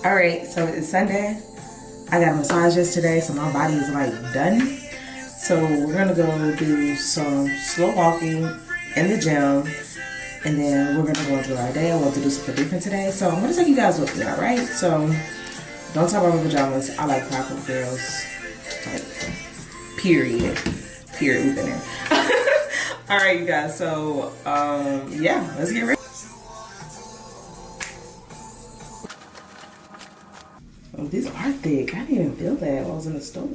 All right, so it's Sunday. I got a massage yesterday, so my body is like done. So we're gonna go do some slow walking in the gym, and then we're gonna go enjoy our day. I want to do something different today, so I'm gonna take you guys with me. All right, so don't talk about my pajamas. I like pop-up girls. Like, period. We've been there. All right, you guys. So yeah, let's get ready. Oh, these are thick. I didn't even feel that while I was in the store.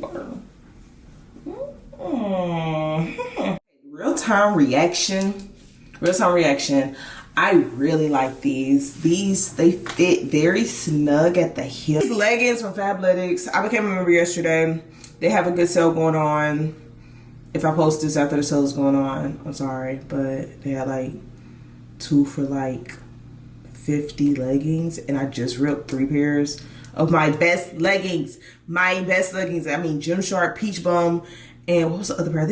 Real-time reaction. I really like these. They fit very snug at the hip. These leggings from Fabletics. I became a member yesterday. They have a good sale going on. If I post this after the sale is going on, I'm sorry, but they had like 2 for like 50 leggings, and I just ripped 3 pairs of my best leggings. I mean, Gymshark, Peach Bum, and what was the other pair? I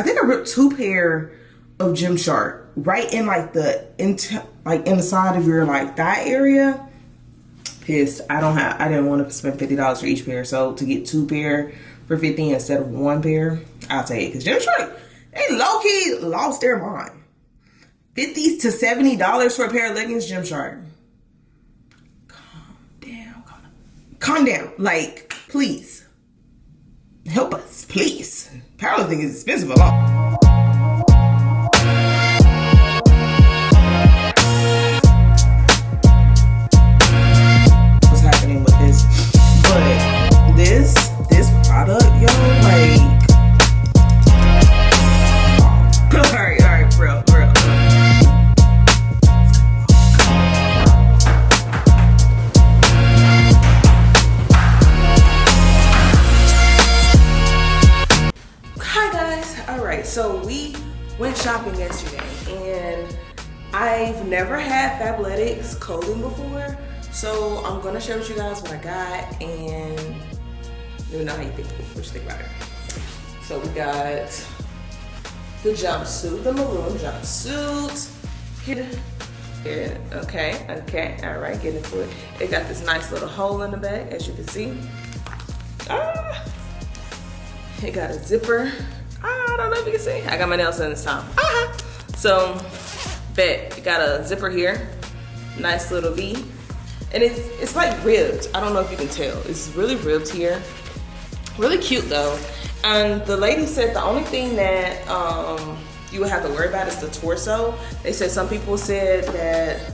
think I ripped 2 pair of Gymshark right in like in the side of your like thigh area. Pissed. I didn't want to spend $50 for each pair, so to get 2 pair for 50 instead of 1 pair, I'll take it. Because Gymshark, they low-key lost their mind. $50 to $70 for a pair of leggings, Gymshark. Calm down. Like, please. Help us, please. Powerlifting is expensive alone. What's happening with this? But this product, yo, like, all right, bro. So we went shopping yesterday, and I've never had Fabletics clothing before, so I'm gonna share with you guys what I got, and let me know how you think, what you think about it. So we got the jumpsuit, the maroon jumpsuit. Here, okay, all right, get into it. It got this nice little hole in the back, as you can see. It got a zipper. I don't know if you can see. I got my nails in this time. So, it got a zipper here. Nice little V. And it's like ribbed. I don't know if you can tell. It's really ribbed here. Really cute though. And the lady said the only thing that you would have to worry about is the torso. They said some people said that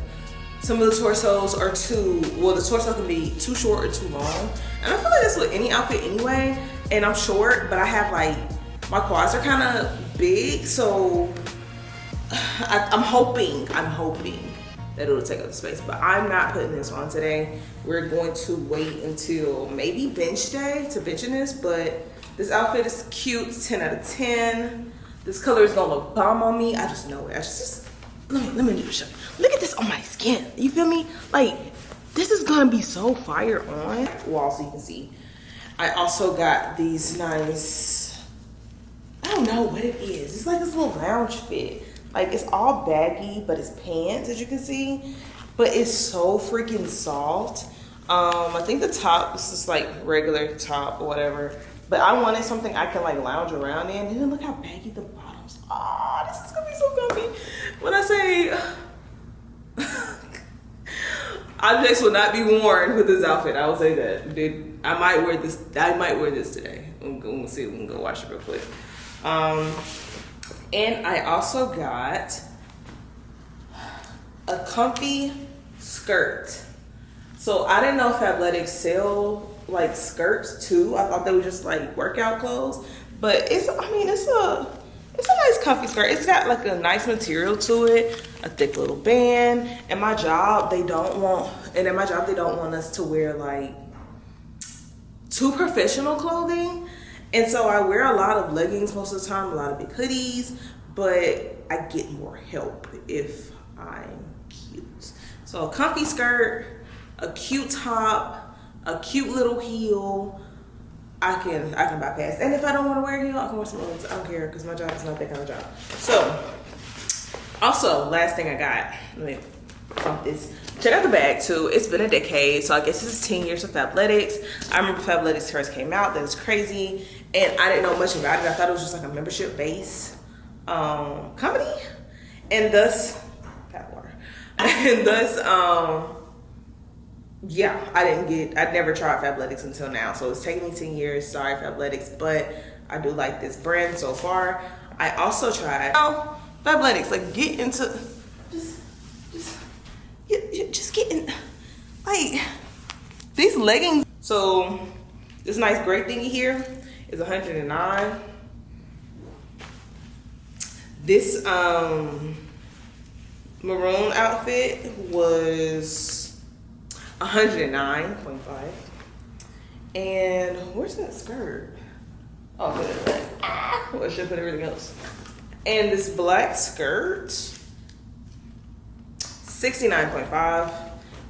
some of the torsos are the torso can be too short or too long. And I feel like that's with any outfit anyway. And I'm short, but I have like, my quads are kind of big, so I'm hoping that it'll take up the space, but I'm not putting this on today. We're going to wait until maybe bench day to bench in this, but this outfit is cute. It's 10 out of 10. This color is gonna look bomb on me. I just know it. Let me do a show. Look at this on my skin. You feel me? Like, this is gonna be so fire on. Well, so you can see. I also got these nice, I don't know what it is. It's like this little lounge fit. Like, it's all baggy, but it's pants, as you can see. But it's so freaking soft. I think the top is just like regular top or whatever. But I wanted something I can like lounge around in. And then look how baggy the bottoms are. This is gonna be so comfy. When I say objects will not be worn with this outfit, I will say that. I might wear this today. I'm gonna see if we can go wash it real quick. And I also got a comfy skirt. So I didn't know Fabletics sell like skirts too. I thought they were just like workout clothes, but it's a nice comfy skirt. It's got like a nice material to it, a thick little band. And my job, they don't want us to wear like too professional clothing. And so I wear a lot of leggings most of the time, a lot of big hoodies, but I get more help if I'm cute. So a comfy skirt, a cute top, a cute little heel, I can bypass. And if I don't want to wear a heel, I can wear some others. I don't care, because my job is not that kind of job. So, also, last thing I got, let me Fuck this. Check out the bag too. It's been a decade, so I guess this is 10 years of Fabletics. I remember Fabletics first came out. That was crazy, and I didn't know much about it. I thought it was just like a membership-based company, and thus, and thus, yeah, I'd never tried Fabletics until now. So it's taken me 10 years. Sorry, Fabletics, but I do like this brand so far. I also tried Fabletics. Like, get into just getting like these leggings. So this nice gray thingy here is 109. This maroon outfit was 109.5. And where's that skirt? Oh, put it back. Well, I should put everything else. And this black skirt, 69.5.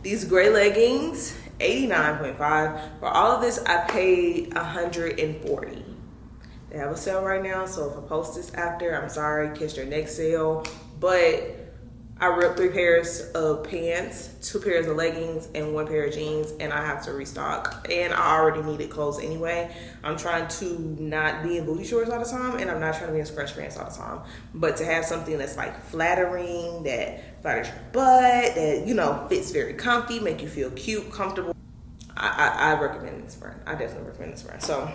These gray leggings, 89.5. For all of this, I paid 140. They have a sale right now, so if I post this after, I'm sorry, catch your next sale. But I ripped 3 pairs of pants, 2 pairs of leggings, and 1 pair of jeans, and I have to restock. And I already needed clothes anyway. I'm trying to not be in booty shorts all the time, and I'm not trying to be in scrunch pants all the time. But to have something that's like flattering, that flatters your butt, that, you know, fits very comfy, make you feel cute, comfortable, I recommend this brand. I definitely recommend this brand. So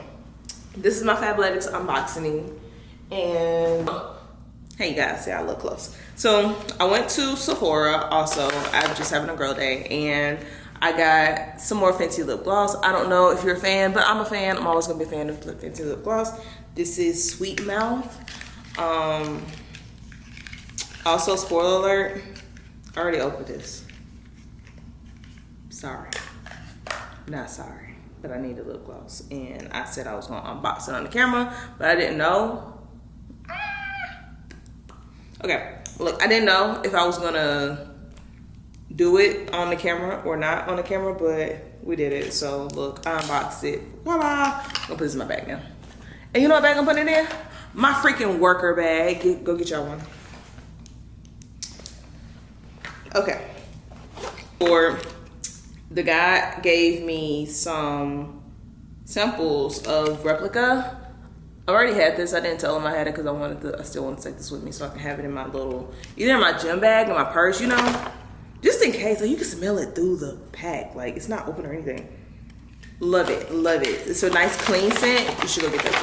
this is my Fabletics unboxing, and hey you guys, see I look close. So I went to Sephora also. I'm just having a girl day, and I got some more Fenty lip gloss. I don't know if you're a fan, but I'm a fan. I'm always gonna be a fan of Fenty lip gloss. This is Sweet Mouth. Also, spoiler alert, I already opened this. Sorry, not sorry, but I needed lip gloss, and I said I was gonna unbox it on the camera, but I didn't know. Okay, look, I didn't know if I was gonna do it on the camera or not on the camera, but we did it. So look, I unboxed it. Voila! I'm gonna put this in my bag now. And you know what bag I'm putting it in? My freaking worker bag. Go get y'all one. Okay. Or the guy gave me some samples of replica. I already had this. I didn't tell him I had it because I still want to take this with me so I can have it in my little, either in my gym bag or my purse, you know, just in case. Like, you can smell it through the pack. Like, it's not open or anything. Love it, love it. It's a nice clean scent. You should go get that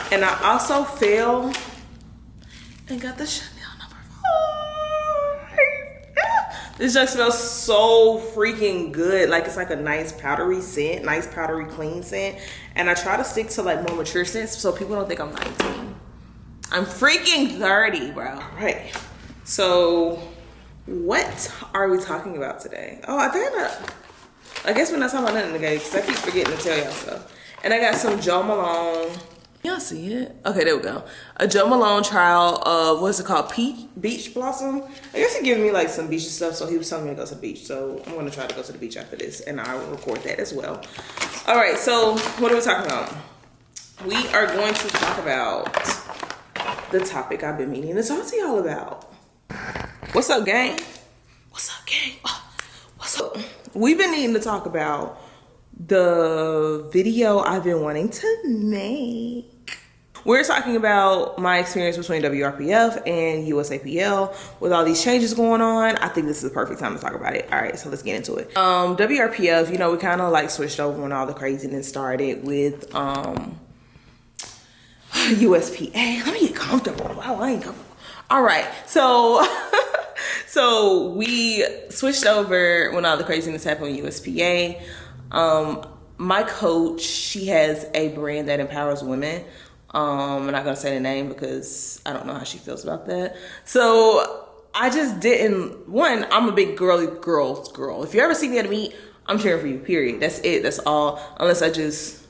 too. And I also fell and got the Chanel number 5. This just smells so freaking good. Like, it's like a nice powdery scent, nice powdery clean scent. And I try to stick to like more mature scents so people don't think I'm 19. I'm freaking 30, bro. All right. So what are we talking about today? Oh, I guess we're not talking about nothing today because I keep forgetting to tell y'all stuff. And I got some Joe Malone. Y'all see it? Okay, there we go. A Joe Malone trial of, what's it called? Beach Blossom? I guess he giving me like some beach stuff, so he was telling me to go to the beach. So I'm gonna try to go to the beach after this, and I will record that as well. All right, so what are we talking about? We are going to talk about the topic I've been meaning to talk to y'all about. What's up, gang? What's up, gang? Oh, what's up? We've been needing to talk about the video I've been wanting to make. We're talking about my experience between WRPF and USAPL with all these changes going on. I think this is the perfect time to talk about it. All right, so let's get into it. WRPF, you know, we kind of like switched over when all the craziness started with USPA. Let me get comfortable. Wow, I ain't comfortable. All right, so so we switched over when all the craziness happened with USPA. My coach, she has a brand that empowers women. I'm not gonna say the name because I don't know how she feels about that. So I just didn't, I'm a big girls girl. If you ever see me at a meet, I'm cheering for you, period. That's it, that's all. Unless I just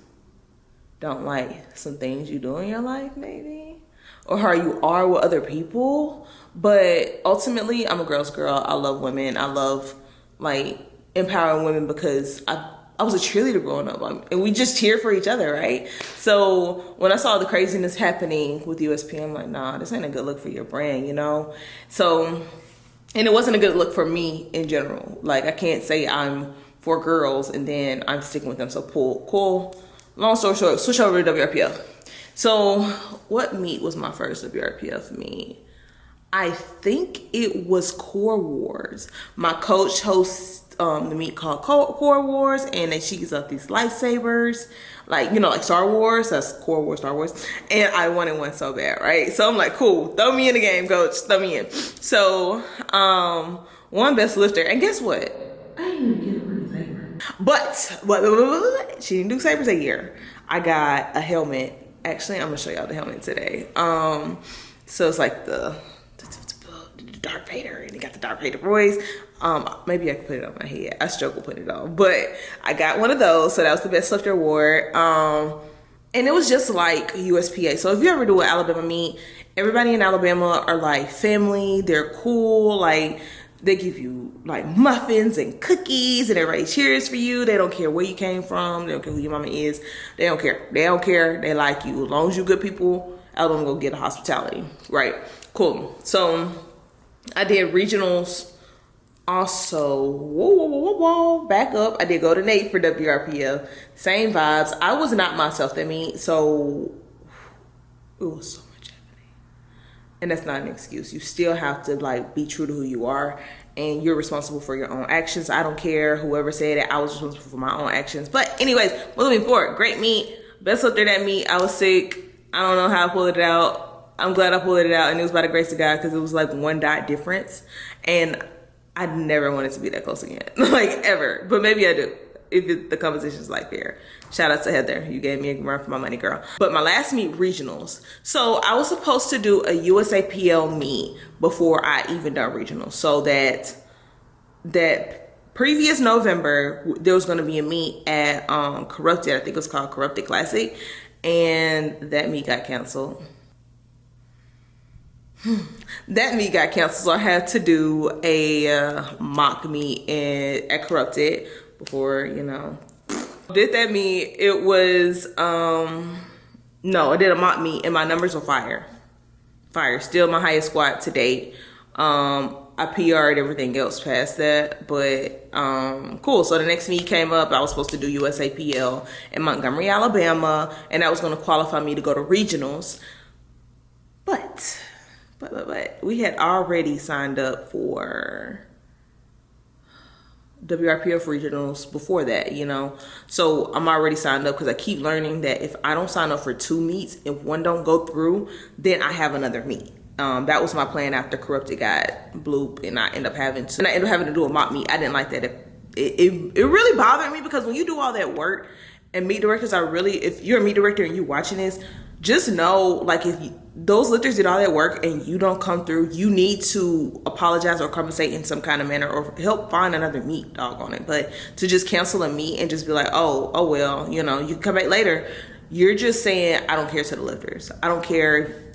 don't like some things you do in your life, maybe. Or how you are with other people. But ultimately, I'm a girl's girl. I love women. I love like empowering women because I was a cheerleader growing up, and we just cheer for each other, right? So when I saw the craziness happening with USP, I'm like, nah, this ain't a good look for your brand, you know? So And it wasn't a good look for me in general. Like, I can't say I'm for girls and then I'm sticking with them. So cool. Long story short, switch over to WRPF. So what meet was my first WRPF meet? I think it was Core Wars. My coach hosts the meet called Core Wars, and they shoots up these lightsabers, like, you know, like Star Wars. That's Core Wars, Star Wars. And I wanted one so bad, right? So I'm like, cool, throw me in the game, coach, throw me in. So won best lifter, and guess what? I didn't even get a freaking saber. But she didn't do sabers that year. I got a helmet. Actually, I'm gonna show y'all the helmet today. So it's like the Darth Vader, and he got the Darth Vader voice. Maybe I could put it on my head. I struggle putting it on, but I got one of those. So that was the best lifter award. And it was just like USPA. So if you ever do an Alabama meet, everybody in Alabama are like family. They're cool. Like, they give you like muffins and cookies, and everybody cheers for you. They don't care where you came from. They don't care who your mama is. They don't care. They don't care. They like you. As long as you good people, Alabama go get a hospitality. Right. Cool. So I did regionals also. Whoa, back up. I did go to Nate for WRPF. Same vibes. I was not myself that meet, so it was so much happening. And that's not an excuse. You still have to like be true to who you are, and you're responsible for your own actions. I don't care whoever said it. I was responsible for my own actions. But anyways, moving forward, great meet. Best lifter that meet. I was sick. I don't know how I pulled it out. I'm glad I pulled it out, and it was by the grace of God, because it was like 1 dot difference, and I never wanted to be that close again, like ever. But maybe I do if the competition's like there. Shout out to Heather, you gave me a run for my money, girl. But my last meet, regionals. So I was supposed to do a USAPL meet before I even done regionals, so that previous November there was going to be a meet at Corrupted. I think it was called Corrupted Classic, and that meet got canceled. That meet got canceled, so I had to do a mock meet at Corrupted before, you know. Did that meet, it was, no, I did a mock meet, and my numbers were fire. Still my highest squat to date. I PR'd everything else past that, but cool. So the next meet came up. I was supposed to do USAPL in Montgomery, Alabama, and that was going to qualify me to go to regionals. But we had already signed up for WRPF regionals before that, you know. So I'm already signed up, because I keep learning that if I don't sign up for 2 meets, if one don't go through, then I have another meet. That was my plan after Corrupted got bloop, and I ended up having to do a mock meet. I didn't like that. It really bothered me, because when you do all that work, and meet directors are really, if you're a meet director and you're watching this, just know, like, if those lifters did all that work and you don't come through, you need to apologize or compensate in some kind of manner, or help find another meet, doggone it. But to just cancel a meet and just be like, oh well, you know, you can come back later, you're just saying, I don't care to the lifters. I don't care.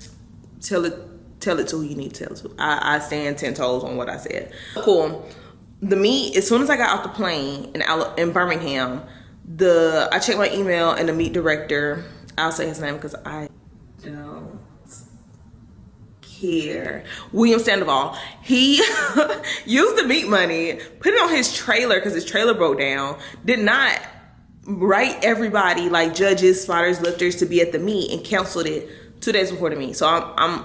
Tell it to who you need to tell it to. I stand 10 toes on what I said. Cool. The meet, as soon as I got off the plane in Birmingham, I checked my email, and the meet director, I'll say his name because I don't care, William Sandoval, he used the meet money, put it on his trailer because his trailer broke down, did not write everybody, like judges, spotters, lifters, to be at the meet, and canceled it 2 days before the meet. So I'm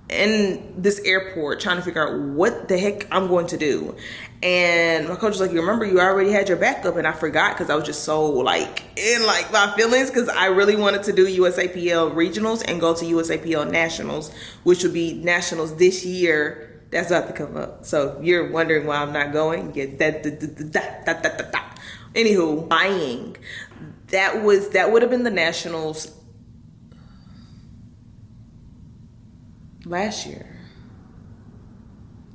in this airport trying to figure out what the heck I'm going to do. And my coach was like, you remember you already had your backup? And I forgot, because I was just so like in like my feelings, because I really wanted to do USAPL regionals and go to USAPL nationals, which would be nationals this year. That's about to come up. So you're wondering why I'm not going. Get that. Anywho, buying. That would have been the nationals last year.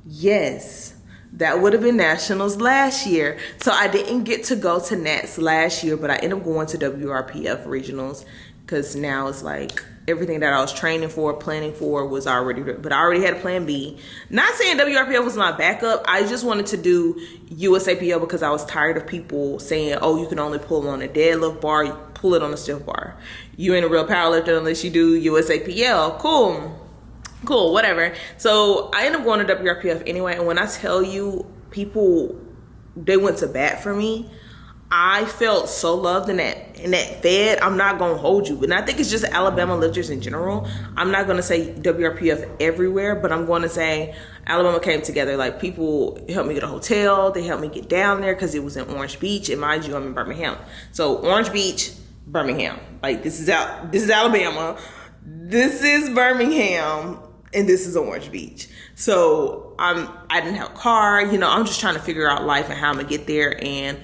Yes, that would have been nationals last year. So I didn't get to go to Nats last year, but I ended up going to WRPF regionals, because now it's like everything that I was training for, planning for, was already, but I already had a plan B. Not saying WRPF was my backup. I just wanted to do USAPL because I was tired of people saying, oh, you can only pull on a deadlift bar, pull it on a stiff bar. You ain't a real powerlifter unless you do USAPL. Cool. Cool, whatever. So I ended up going to WRPF anyway, and when I tell you, people, they went to bat for me. I felt so loved in that Fed. I'm not gonna hold you, and I think it's just Alabama lifters in general. I'm not gonna say WRPF everywhere, but I'm gonna say Alabama came together. Like, people helped me get a hotel, they helped me get down there because it was in Orange Beach, and mind you, I'm in Birmingham. So Orange Beach, Birmingham. Like, this is Alabama, this is Birmingham, and this is Orange Beach. So I didn't have a car. You know, I'm just trying to figure out life and how I'm gonna get there. And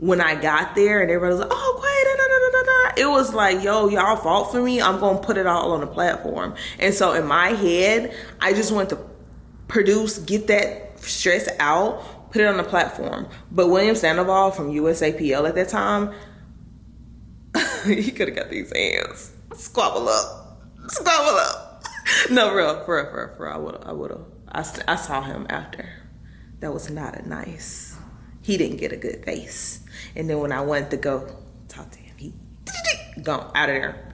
when I got there and everybody was like, oh, quiet, it was like, yo, y'all fought for me. I'm going to put it all on the platform. And so in my head, I just went to produce, get that stress out, put it on the platform. But William Sandoval from USAPL at that time, he could have got these hands. Squabble up. No, for real, I would have. I saw him after. That was not a nice. He didn't get a good face. And then when I went to go talk to him, he gone out of there.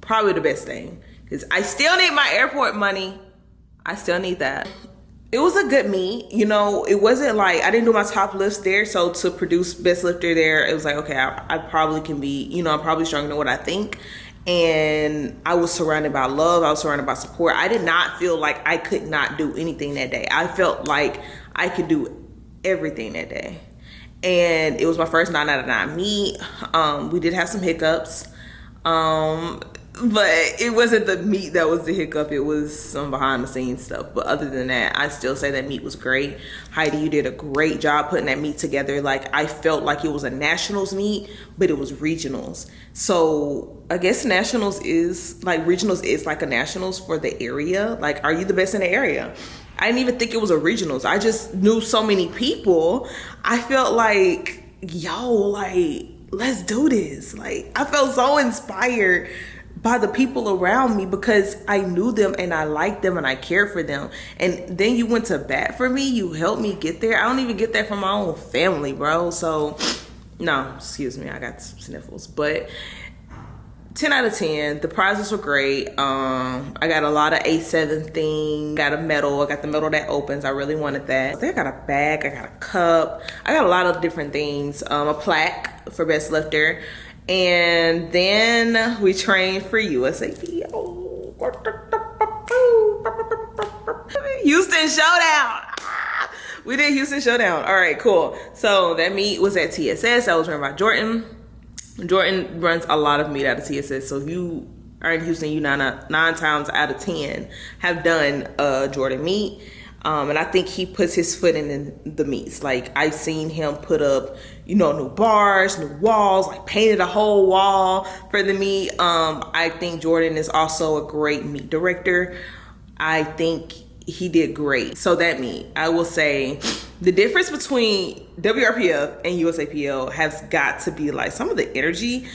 Probably the best thing, because I still need my airport money. I still need that. It was a good meet. You know, it wasn't like, I didn't do my top lifts there. So to produce best lifter there, it was like, okay, I probably can be, you know, I'm probably stronger than what I think. And I was surrounded by love. I was surrounded by support. I did not feel like I could not do anything that day. I felt like I could do everything that day. And it was my first 9 out of 9 meet. We did have some hiccups. But it wasn't the meet that was the hiccup. It was some behind the scenes stuff. But other than that, I still say that meet was great. Heidi, you did a great job putting that meet together. Like, I felt like it was a nationals meet, but it was regionals. So I guess nationals is like, regionals is like a nationals for the area. Like, are you the best in the area? I didn't even think it was a regionals. I just knew so many people. I felt like, yo, like, let's do this. Like, I felt so inspired by the people around me because I knew them and I liked them and I cared for them. And then you went to bat for me. You helped me get there. I don't even get that from my own family, bro. So, no, excuse me. I got some sniffles. But 10 out of 10. The prizes were great. I got a lot of A7 things. Got a medal. I got the medal that opens. I really wanted that. I got a bag. I got a cup. I got a lot of different things. A plaque for best lifter. And then we trained for USAPL. Houston Showdown. We did Houston Showdown. All right, cool. So that meet was at TSS. I was run by Jordan. Jordan runs a lot of meet out of TSS. So if you are in Houston, you 9 times out of 10 have done a Jordan meet. And I think he puts his foot in the meets. Like, I've seen him put up, you know, new bars, new walls, like painted a whole wall for the meet. I think Jordan is also a great meet director. I think he did great. So that meet, I will say the difference between WRPF and USAPL has got to be like some of the energy.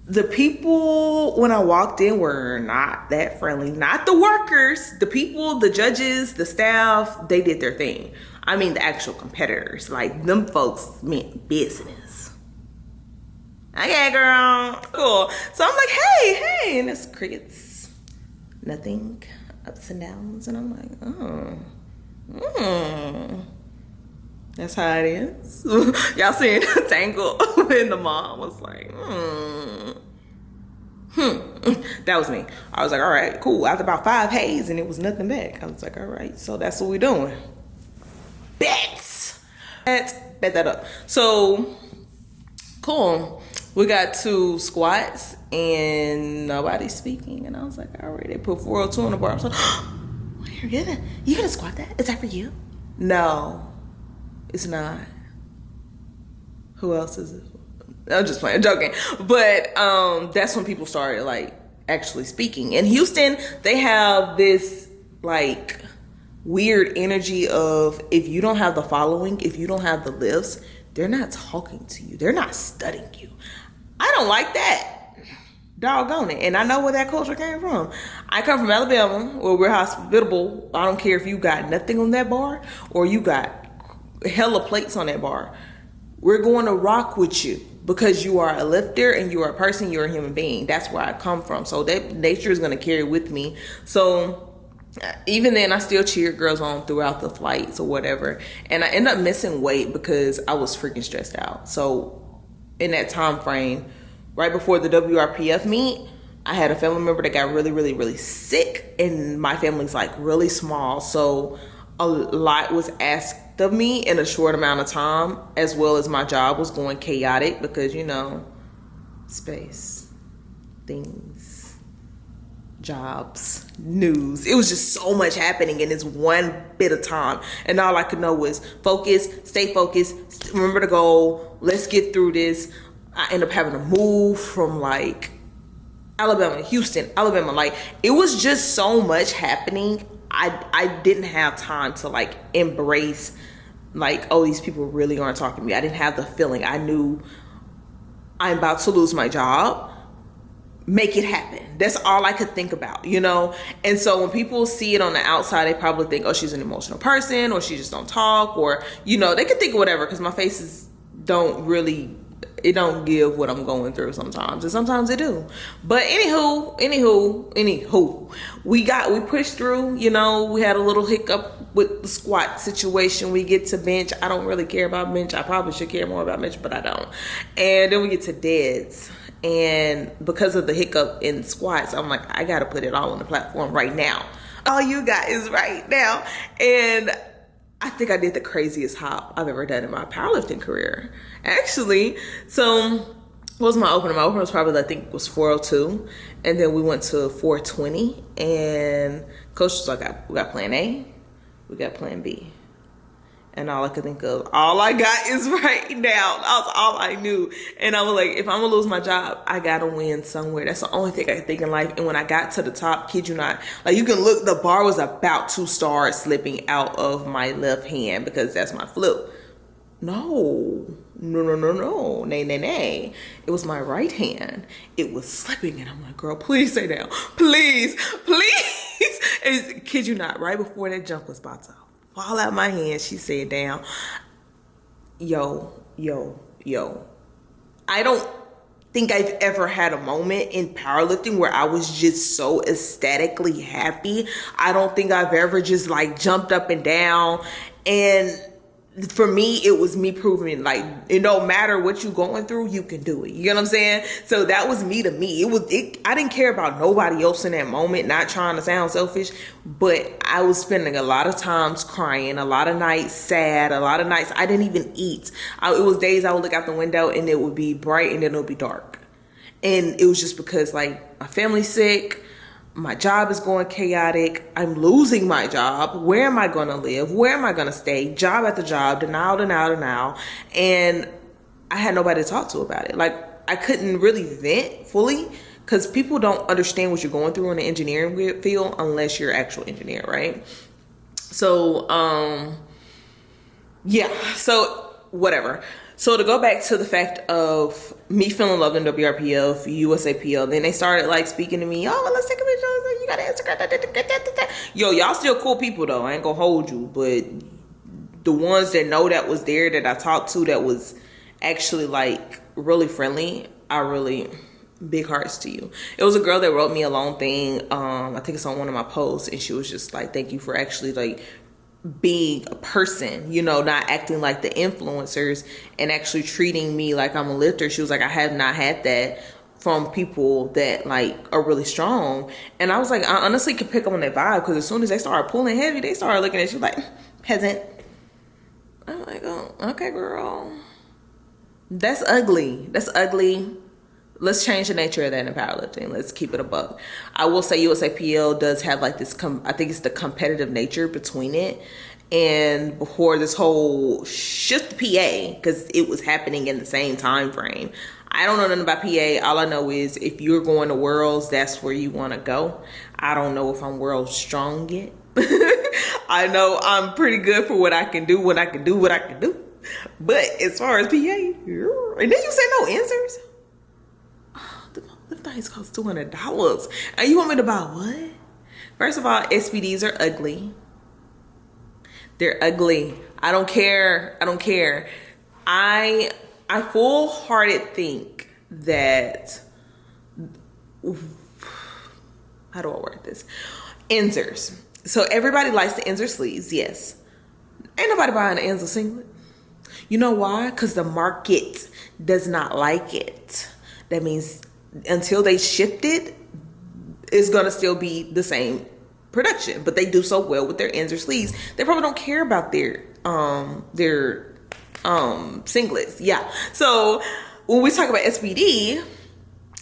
The people, when I walked in, were not that friendly. Not the workers, the people, the judges, the staff, they did their thing. I mean, the actual competitors, like, them folks meant business. Okay, girl, cool. So I'm like, hey, and it's crickets. Nothing, ups and downs. And I'm like, that's how it is. Y'all seen Tangle in the mom was like, That was me. I was like, all right, cool. After about 5 hays and it was nothing back. I was like, all right, so that's what we're doing. Bet that up. So, cool. We got 2 squats and nobody's speaking. And I was like, all right, they put 402 on the bar. I was like, oh, you gonna squat that? Is that for you? No. It's not. Who else is it? I'm just playing, joking. But that's when people started like actually speaking. In Houston, they have this like weird energy of, if you don't have the following, if you don't have the lifts, they're not talking to you. They're not studying you. I don't like that. Doggone it. And I know where that culture came from. I come from Alabama, where we're hospitable. I don't care if you got nothing on that bar or you got hella plates on that bar. We're going to rock with you because you are a lifter and you are a person, you're a human being. That's where I come from. So that nature is going to carry with me. So even then, I still cheered girls on throughout the flights or whatever. And I ended up missing weight because I was freaking stressed out. So in that time frame, right before the WRPF meet, I had a family member that got really, really, really sick. And my family's like really small. So a lot was asked of me in a short amount of time, as well as my job was going chaotic because, you know, space, things, jobs, news. It was just so much happening in this one bit of time. And all I could know was focus, stay focused, remember the goal, let's get through this. I ended up having to move from like Alabama, Houston, Alabama. Like, it was just so much happening. I didn't have time to like embrace like, oh, these people really aren't talking to me. I didn't have the feeling. I knew I'm about to lose my job. Make it happen. That's all I could think about, you know? And so when people see it on the outside, they probably think, oh, she's an emotional person, or she just don't talk, or, you know, they could think of whatever, because my faces don't really, it don't give what I'm going through sometimes, and sometimes it do. But anywho, we pushed through. You know, we had a little hiccup with the squat situation. We get to bench. I don't really care about bench. I probably should care more about bench, but I don't. And then we get to deads, and because of the hiccup in squats, I'm like, I gotta put it all on the platform right now. All you guys right now. And I think I did the craziest hop I've ever done in my powerlifting career. Actually, so what was my opener? My opener was probably, I think, was 402. And then we went to 420. And coach was like, we got plan A, we got plan B. And all I could think of, all I got is right now. That was all I knew. And I was like, if I'm gonna lose my job, I gotta win somewhere. That's the only thing I could think in life. And when I got to the top, kid you not, like, you can look, the bar was about to start slipping out of my left hand, because that's my flip. No. Nay. It was my right hand. It was slipping, and I'm like, girl, please stay down. Please. And kid you not, right before that jump was about to fall out my hand, she said, down. Yo. I don't think I've ever had a moment in powerlifting where I was just so ecstatically happy. I don't think I've ever just like jumped up and down. And for me, it was me proving, like, it don't matter what you're going through, you can do it. You know what I'm saying? So that was me to me. I didn't care about nobody else in that moment, not trying to sound selfish, but I was spending a lot of times crying, a lot of nights sad, a lot of nights I didn't even eat. It was days I would look out the window and it would be bright and then it would be dark. And it was just because, like, my family's sick, my job is going chaotic, I'm losing my job, where am I gonna live, where am I gonna stay, job after job, denial. And I had nobody to talk to about it. Like, I couldn't really vent fully, because people don't understand what you're going through in the engineering field unless you're an actual engineer, right? So so whatever. So to go back to the fact of me feeling loved in WRPF, USAPL, then they started like speaking to me, oh, well, let's take a picture, you got Instagram, yo, y'all still cool people though, I ain't gonna hold you, but the ones that know that was there, that I talked to, that was actually like really friendly, I really, big hearts to you. It was a girl that wrote me a long thing, I think it's on one of my posts, and she was just like, thank you for actually like being a person, you know, not acting like the influencers and actually treating me like I'm a lifter. She was like, I have not had that from people that like are really strong. And I was like, I honestly could pick up on that vibe, because as soon as they started pulling heavy, they started looking at you like, peasant. I'm like, oh, okay, girl. That's ugly. Let's change the nature of that in powerlifting. Let's keep it a buck. I will say USAPL does have like this, I think it's the competitive nature between it. And before this whole shift to PA, because it was happening in the same time frame. I don't know nothing about PA. All I know is if you're going to Worlds, that's where you want to go. I don't know if I'm world strong yet. I know I'm pretty good for what I can do, what I can do. But as far as PA, and then you say no answers. The things cost $200. And you want me to buy what? First of all, SPDs are ugly. They're ugly. I don't care. I full-hearted think that, how do I word this? Ensers. So everybody likes the ends or sleeves, yes. Ain't nobody buying the ends or singlet. You know why? Because the market does not like it. That means until they shift it, it's gonna still be the same production. But they do so well with their ends or sleeves, they probably don't care about their singlets. Yeah. So when we talk about SPD,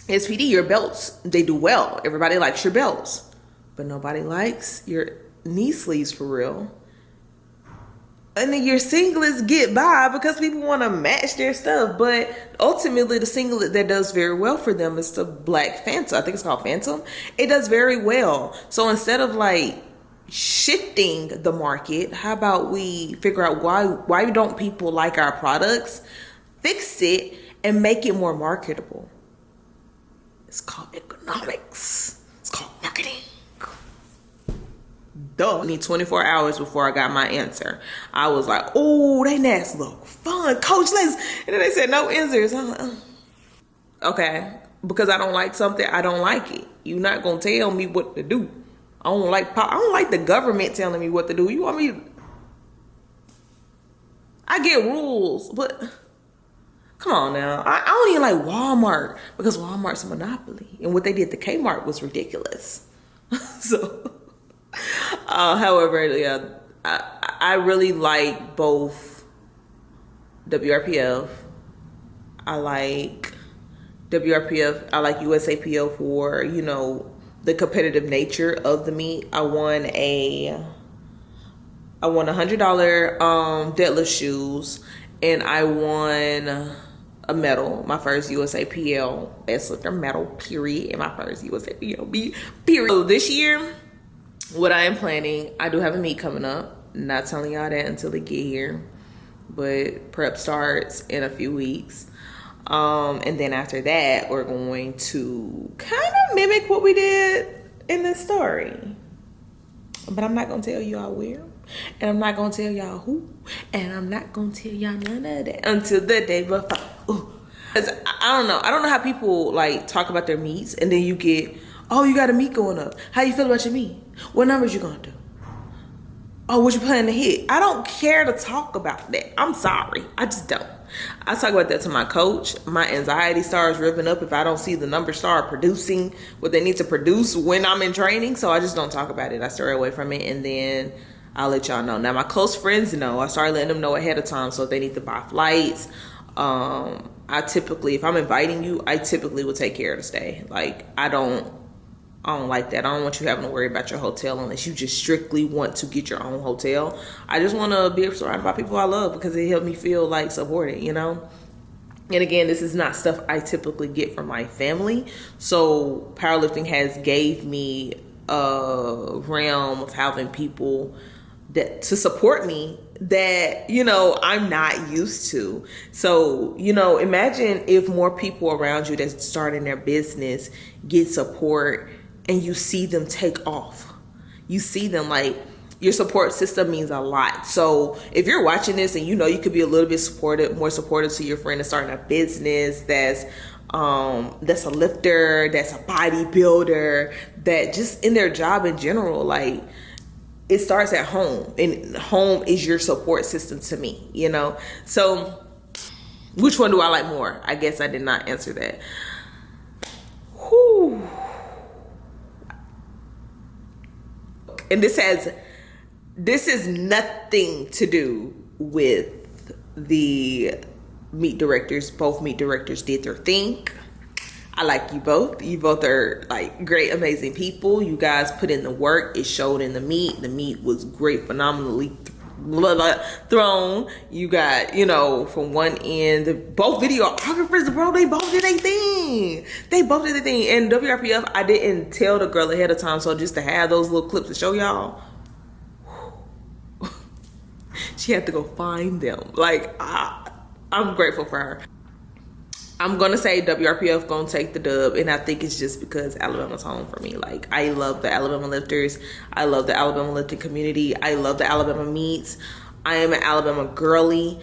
your belts, they do well. Everybody likes your belts, but nobody likes your knee sleeves for real. And then your singlets get by because people want to match their stuff. But ultimately, the singlet that does very well for them is the black Phantom. I think it's called Phantom. It does very well. So instead of like shifting the market, how about we figure out why don't people like our products, fix it, and make it more marketable. It's called economics. It's called marketing. Duh. I need 24 hours before I got my answer. I was like, oh, they nasty look fun, coach, let's. And then they said no answers. I'm like, okay, because I don't like something, I don't like it. You're not gonna tell me what to do. I don't like the government telling me what to do. You want me? I get rules, but come on now. I don't even like Walmart because Walmart's a monopoly, and what they did to Kmart was ridiculous. So. However, yeah, I really like both WRPF. I like WRPF. I like USAPO for, you know, the competitive nature of the meet. I won $100 deadlift shoes, and I won a medal, my first USAPL best lifter medal, period, and my first USAPL period. So this year, what I am planning, I do have a meet coming up. Not telling y'all that until they get here, but prep starts in a few weeks. And then after that, we're going to kind of mimic what we did in this story. But I'm not going to tell y'all where, and I'm not going to tell y'all who, and I'm not going to tell y'all none of that until the day before. Because I don't know how people like talk about their meets, and then you get, oh, you got a meet going up. How you feel about your meet? What numbers you gonna do? Oh, what you planning to hit? I don't care to talk about that. I'm sorry. I just don't. I talk about that to my coach. My anxiety starts ripping up if I don't see the numbers start producing what they need to produce when I'm in training. So I just don't talk about it. I stay away from it, and then I'll let y'all know. Now, my close friends know. I started letting them know ahead of time, so if they need to buy flights. I typically, if I'm inviting you, I typically will take care of the stay. Like, I don't like that. I don't want you having to worry about your hotel unless you just strictly want to get your own hotel. I just want to be surrounded by people I love because it helped me feel like supported, you know? And again, this is not stuff I typically get from my family. So powerlifting has gave me a realm of having people that to support me that, you know, I'm not used to. So, you know, imagine if more people around you that's starting their business get support, and you see them take off. You see them, like, your support system means a lot. So if you're watching this and you know you could be a little bit more supportive to your friend that's starting a business, that's a lifter, that's a bodybuilder, that just in their job in general, like, it starts at home, and home is your support system to me, you know? So which one do I like more? I guess I did not answer that. Whew. And this is nothing to do with the meet directors. Both meet directors did their thing. I like you both. You both are like great, amazing people. You guys put in the work. It showed in the meet. The meet was great, phenomenally thrown. You got, you know, from one end, both videographers, bro, they both did their thing. And WRPF, I didn't tell the girl ahead of time, so just to have those little clips to show y'all, she had to go find them. Like, I'm grateful for her. I'm gonna say WRPF gonna take the dub, and I think it's just because Alabama's home for me. Like, I love the Alabama lifters. I love the Alabama lifting community. I love the Alabama meets. I am an Alabama girly,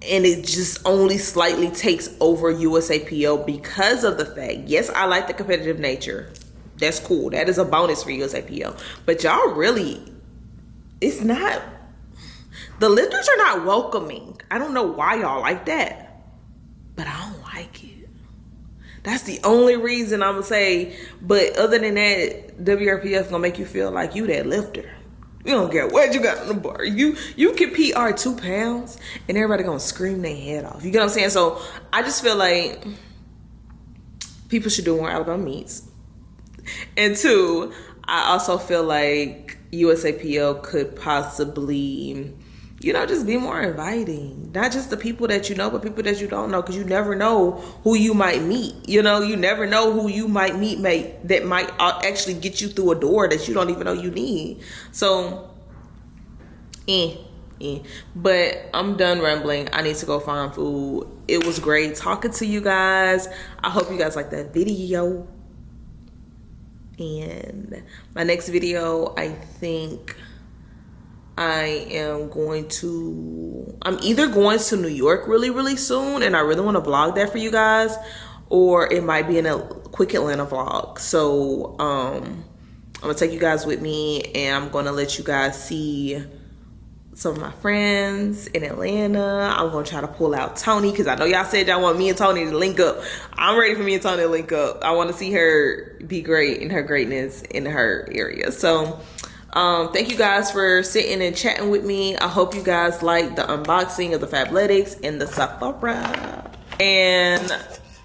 and it just only slightly takes over USAPL because of the fact, yes, I like the competitive nature. That's cool. That is a bonus for USAPL. But y'all really it's not, the lifters are not welcoming. I don't know why y'all like that, but I don't like it. That's the only reason I'm gonna say. But other than that, WRPF gonna make you feel like you that lifter. You don't care what you got on the bar. You can PR 2 pounds and everybody gonna scream their head off. You get what I'm saying? So I just feel like people should do more Alabama meets. And 2, I also feel like USAPL could possibly, you know, just be more inviting. Not just the people that you know, but people that you don't know, because you never know who you might meet. You know, you never know who you might meet that might actually get you through a door that you don't even know you need. So, but I'm done rambling. I need to go find food. It was great talking to you guys. I hope you guys liked that video. And my next video, I think I'm either going to New York really soon, and I really want to vlog that for you guys, or it might be in a quick Atlanta vlog. So I'm gonna take you guys with me, and I'm gonna let you guys see some of my friends in Atlanta. I'm gonna try to pull out Tony, because I know y'all said y'all want me and Tony to link up. I'm ready for me and Tony to link up. I want to see her be great in her greatness in her area. So thank you guys for sitting and chatting with me. I hope you guys like the unboxing of the Fabletics and the Sephora. And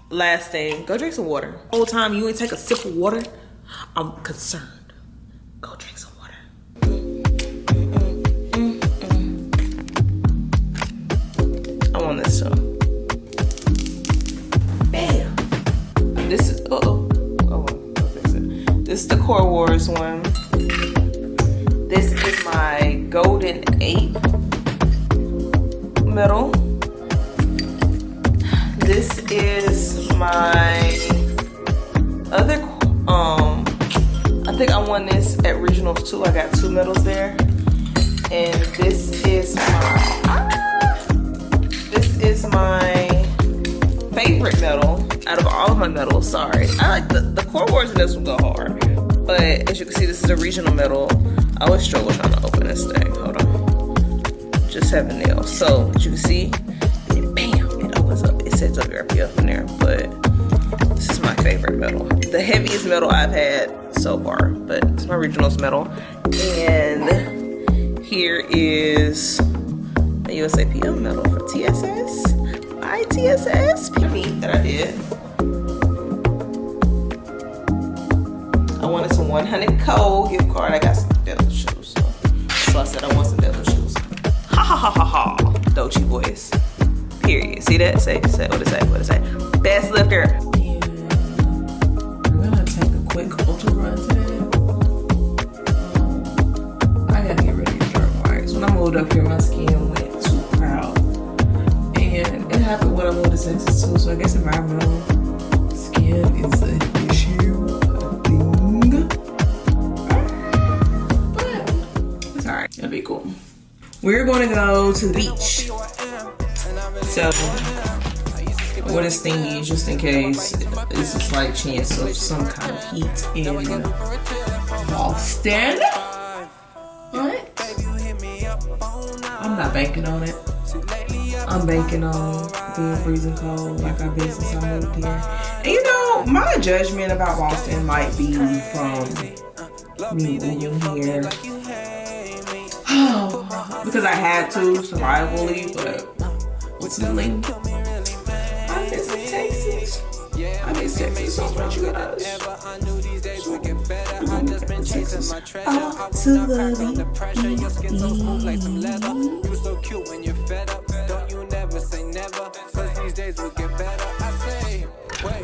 last thing, go drink some water. The whole time you ain't take a sip of water, I'm concerned. Go drink some water. I want this too. Bam. This is I'll fix it. This is the Core Wars one. This is my Golden 8 medal. This is my other, I think I won this at regionals too. I got 2 medals there. And this is my favorite medal out of all of my medals. Sorry, I like the Core Wars in this one go hard, but as you can see, this is a regional medal. I always struggle trying to open this thing. Hold on, just having nails. So as you can see, bam, it opens up. It says WRPF in there, but this is my favorite medal, the heaviest medal I've had so far. But it's my regionals medal, and here is a USAPL medal for TSS. My TSS PV that I did. I wanted some 100 Cole gift card. I got some devil shoes. So I said I want some devil shoes. Ha ha ha ha ha. Dochi voice. Period. See that? Say what it say? What it say? Best lifter. Yeah. I'm gonna take a quick ultra run today. I gotta get ready to start marks. When I moved up here, my skin went too proud. And it happened when I moved to Texas too. So I guess environmental skin is an issue. That'd be cool. We're going to go to the beach. So, what is thingy, just in case, it's a slight chance of some kind of heat in Boston. What? I'm not banking on it. I'm banking on being freezing cold like I've been since I moved here. And you know, my judgment about Boston might be from me moving here. Because I had to survivally, but ultimately, I miss Texas. I miss Texas so much, you guys. Texas. To the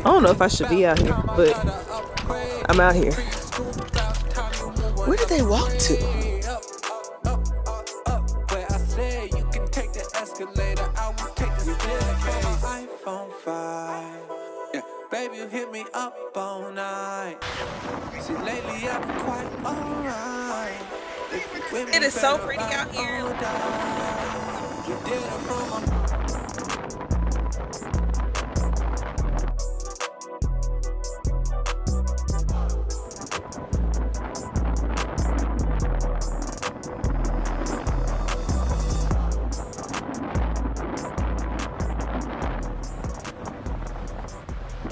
I don't know if I should be out here, but I'm out here. Where did they walk to? Baby, you hit me up all night. See, lately I've been quite alright. It is so pretty out here.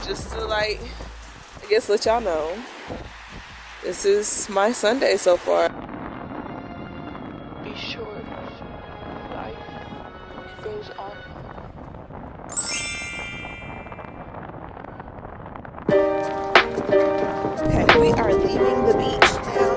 just to like, I guess let y'all know, this is my Sunday so far. Be short, life goes on. Okay, we are leaving the beach now.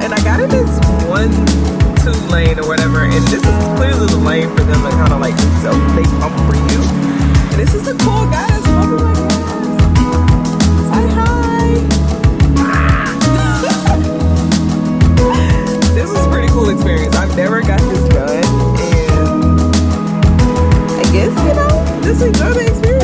And I got in this 1-2 lane or whatever, and this is clearly the lane for them to kind of like so they pump for you. And this is the cool guys pumping my gas. Say hi. This is a pretty cool experience. I've never got this done, and I guess, you know, just enjoy the experience.